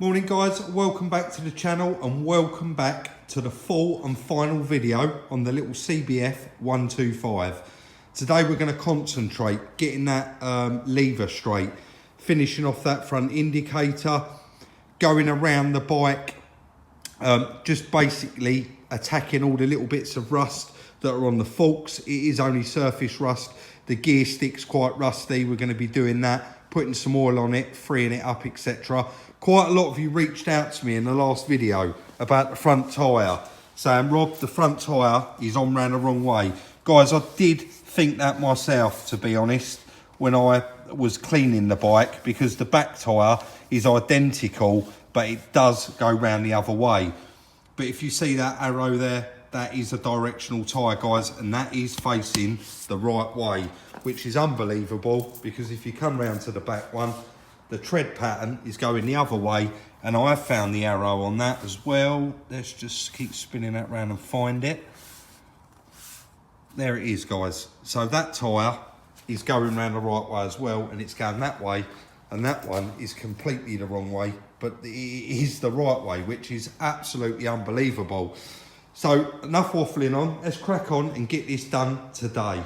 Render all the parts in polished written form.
Morning guys, welcome back to the channel and welcome back to the full and final video on the little CBF 125. Today we're going to concentrate getting that lever straight, finishing off that front indicator, going around the bike, just basically attacking all the little bits of rust that are on the forks. It is only surface rust, the gear stick's quite rusty. We're going to be doing that, putting some oil on it, freeing it up, etc. Quite a lot of you reached out to me in the last video about the front tyre, saying, Rob, the front tyre is on round the wrong way. Guys, I did think that myself, to be honest, when I was cleaning the bike, because the back tyre is identical, but it does go round the other way. But if you see that arrow there, that is a directional tyre, guys, and that is facing the right way, which is unbelievable, because if you come round to the back one, the tread pattern is going the other way, and I have found the arrow on that as well. Let's just keep spinning that round and find it. There it is, guys. So that tyre is going round the right way as well, and it's going that way, and that one is completely the wrong way, but it is the right way, which is absolutely unbelievable. So enough waffling on, let's crack on and get this done today.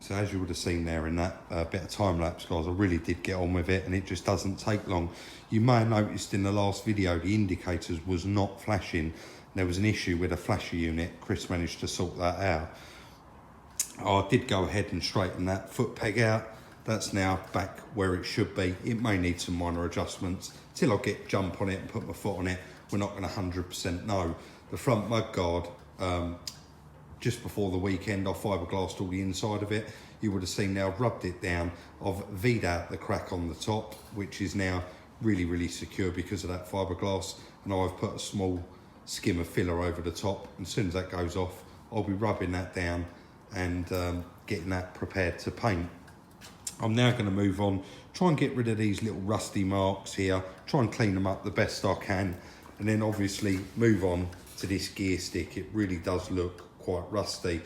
So as you would have seen there in that bit of time lapse, guys, I really did get on with it, and it just doesn't take long. You may have noticed in the last video the indicators was not flashing. There was an issue with a flasher unit. Chris managed to sort that out. I did go ahead and straighten that foot peg out. That's now back where it should be. It may need some minor adjustments. Till I get jump on it and put my foot on it, we're not going to 100% know. The front mud guard, just before the weekend, I fiberglassed all the inside of it. You would have seen now I've rubbed it down. I've V'd out the crack on the top, which is now really secure because of that fiberglass. And I've put a small skim of filler over the top. And as soon as that goes off, I'll be rubbing that down and getting that prepared to paint. I'm now going to move on, try and get rid of these little rusty marks here, try and clean them up the best I can, and then obviously move on to this gear stick. It really does look quite rusty.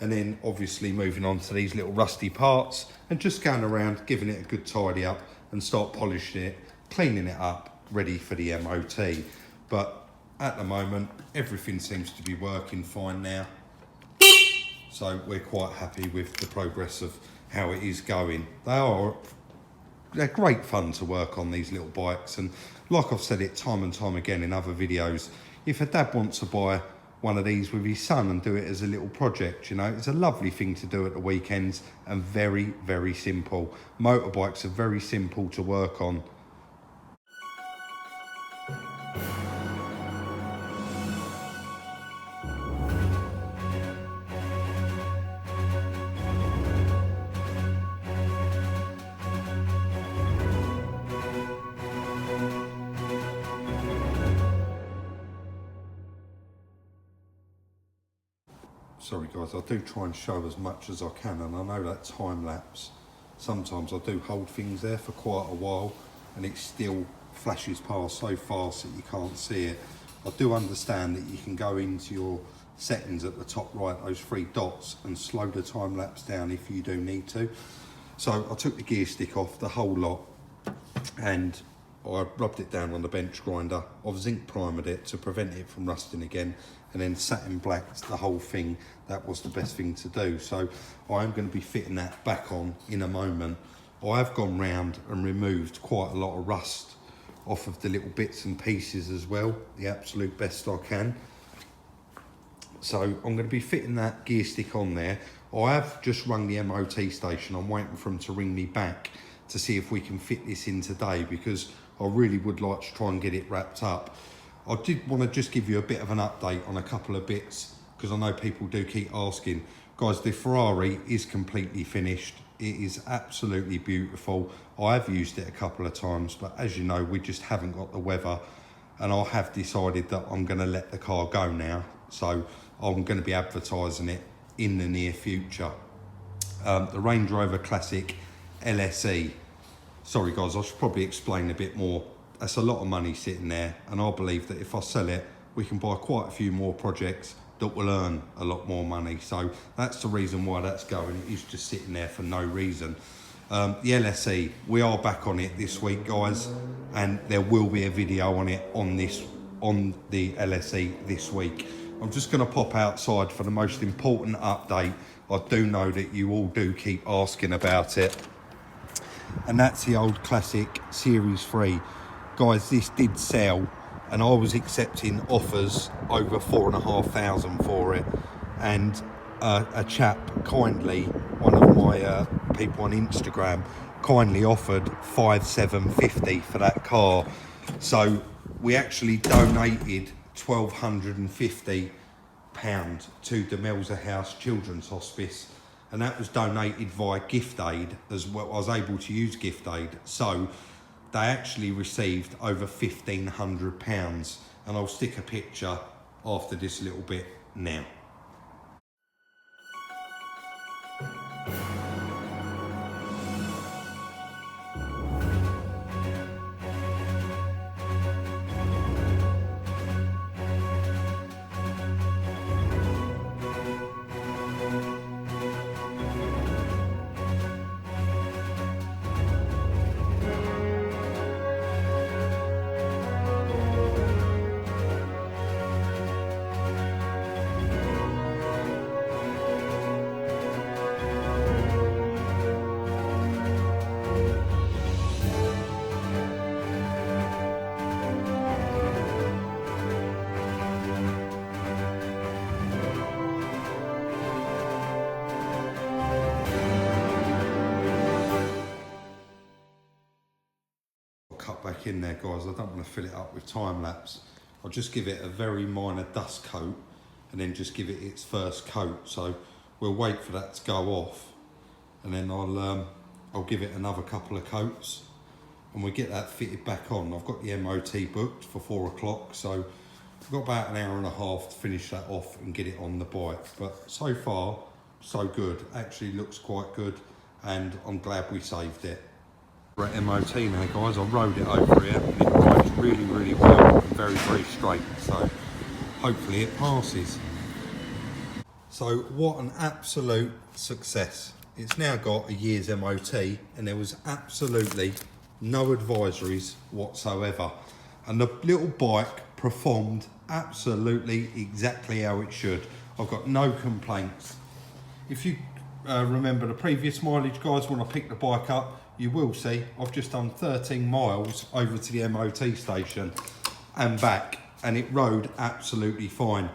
And then obviously moving on to these little rusty parts and just going around, giving it a good tidy up and start polishing it, cleaning it up, ready for the MOT. But at the moment, everything seems to be working fine now. So we're quite happy with the progress of how it is going. They're great fun to work on, these little bikes. And like I've said it time and time again in other videos, if a dad wants to buy one of these with his son and do it as a little project, you know, it's a lovely thing to do at the weekends, and very simple. Motorbikes are very simple to work on. Sorry guys, I do try and show as much as I can, and I know that time lapse, sometimes I do hold things there for quite a while and it still flashes past so fast that you can't see it. I do understand that you can go into your settings at the top right, those three dots, and slow the time lapse down if you do need to. So I took the gear stick off, the whole lot, and I rubbed it down on the bench grinder. I've zinc primered it to prevent it from rusting again, and then satin blacked the whole thing. That was the best thing to do. So I am going to be fitting that back on in a moment. I have gone round and removed quite a lot of rust off of the little bits and pieces as well, the absolute best I can. So I'm going to be fitting that gear stick on there. I have just rung the MOT station. I'm waiting for them to ring me back to see if we can fit this in today, because I really would like to try and get it wrapped up. I did want to just give you a bit of an update on a couple of bits, because I know people do keep asking. Guys, the Ferrari is completely finished. It is absolutely beautiful. I have used it a couple of times, but as you know, we just haven't got the weather, and I have decided that I'm going to let the car go now. So I'm going to be advertising it in the near future. The Range Rover Classic LSE. Sorry guys, I should probably explain a bit more. That's a lot of money sitting there, and I believe that if I sell it, we can buy quite a few more projects that will earn a lot more money. So that's the reason why that's going. It's just sitting there for no reason. The LSE, we are back on it this week, guys, and there will be a video on it on the LSE this week. I'm just going to pop outside for the most important update. I do know that you all do keep asking about it, and that's the old Classic Series 3. Guys, this did sell, and I was accepting offers over 4,500 for it, and a chap kindly, one of my people on Instagram, kindly offered 5,750 for that car. So we actually donated £1,250 to the Melzer House Children's Hospice, and that was donated via gift aid as well. I was able to use gift aid, so they actually received over £1,500, and I'll stick a picture after this little bit now. Cut back in there, guys. I don't want to fill it up with time lapse. I'll just give it a very minor dust coat and then just give it its first coat. So we'll wait for that to go off, and then I'll give it another couple of coats, and we'll get that fitted back on. I've got the MOT booked for 4 o'clock, so I've got about an hour and a half to finish that off and get it on the bike. But so far, so good. Actually looks quite good, and I'm glad we saved it. We're at MOT now, guys. I rode it over here, and it rides really, really well and very, very straight. So hopefully it passes. So what an absolute success. It's now got a year's MOT, and there was absolutely no advisories whatsoever. And the little bike performed absolutely exactly how it should. I've got no complaints. If you remember the previous mileage, guys, when I picked the bike up, you will see I've just done 13 miles over to the MOT station and back, and it rode absolutely fine.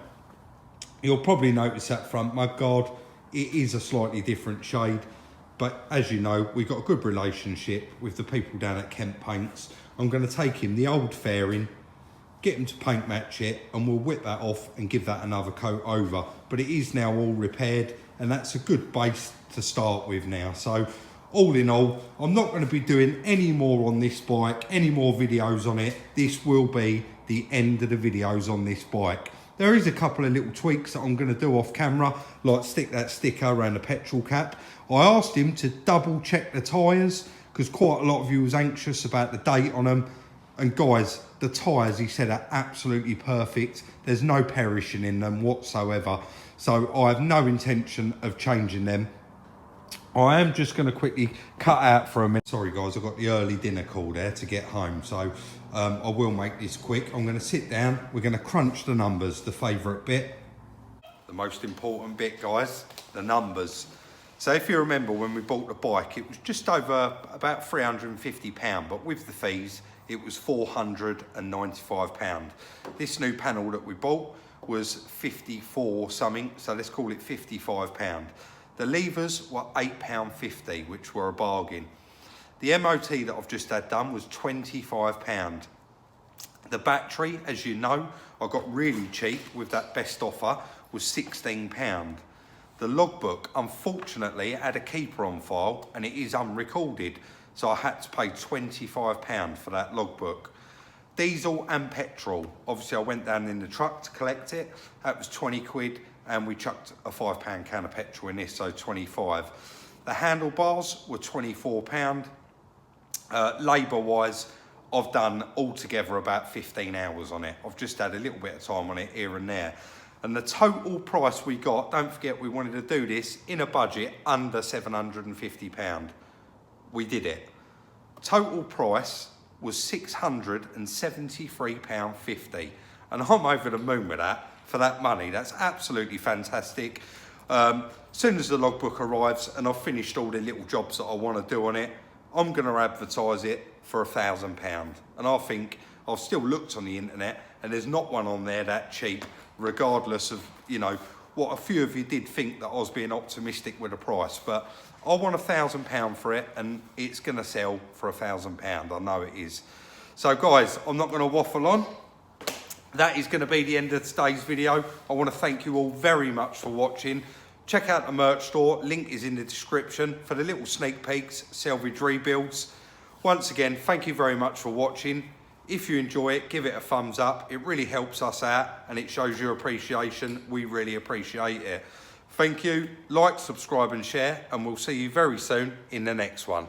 You'll probably notice that front mudguard, it is a slightly different shade, but as you know, we've got a good relationship with the people down at Kent Paints. I'm going to take him the old fairing, get him to paint match it, and we'll whip that off and give that another coat over. But it is now all repaired, and that's a good base to start with now. So all in all, I'm not going to be doing any more on this bike, any more videos on it. This will be the end of the videos on this bike. There is a couple of little tweaks that I'm going to do off camera, like stick that sticker around the petrol cap. I asked him to double check the tyres, because quite a lot of you was anxious about the date on them. And guys, the tyres, he said, are absolutely perfect. There's no perishing in them whatsoever. So I have no intention of changing them. I am just going to quickly cut out for a minute. Sorry guys, I've got the early dinner call there to get home, so I will make this quick. I'm going to sit down, we're going to crunch the numbers, the favourite bit. The most important bit, guys, the numbers. So if you remember when we bought the bike, it was just over about £350, but with the fees, it was £495. This new panel that we bought was 54 something, so let's call it £55. The levers were £8.50, which were a bargain. The MOT that I've just had done was £25. The battery, as you know, I got really cheap with that best offer, was £16. The logbook, unfortunately, had a keeper on file and it is unrecorded. So I had to pay £25 for that logbook. Diesel and petrol. Obviously I went down in the truck to collect it. That was 20 quid and we chucked a £5 can of petrol in this, so 25. The handlebars were £24. Labour wise, I've done altogether about 15 hours on it. I've just had a little bit of time on it here and there. And the total price we got, don't forget we wanted to do this in a budget under £750. We did it. Total price was £673.50. And I'm over the moon with that for that money. That's absolutely fantastic. As soon as the logbook arrives and I've finished all the little jobs that I want to do on it, I'm going to advertise it for £1,000. And I think I've still looked on the internet and there's not one on there that cheap, regardless of, you know, what a few of you did think that I was being optimistic with the price. But I want £1,000 for it and it's going to sell for £1,000. I know it is. So guys, I'm not going to waffle on. That is going to be the end of today's video. I want to thank you all very much for watching. Check out the merch store, link is in the description for the little sneak peeks, Salvage Rebuilds. Once again, thank you very much for watching. If you enjoy it, give it a thumbs up. It really helps us out and it shows your appreciation. We really appreciate it. Thank you. Like, subscribe and share, and we'll see you very soon in the next one.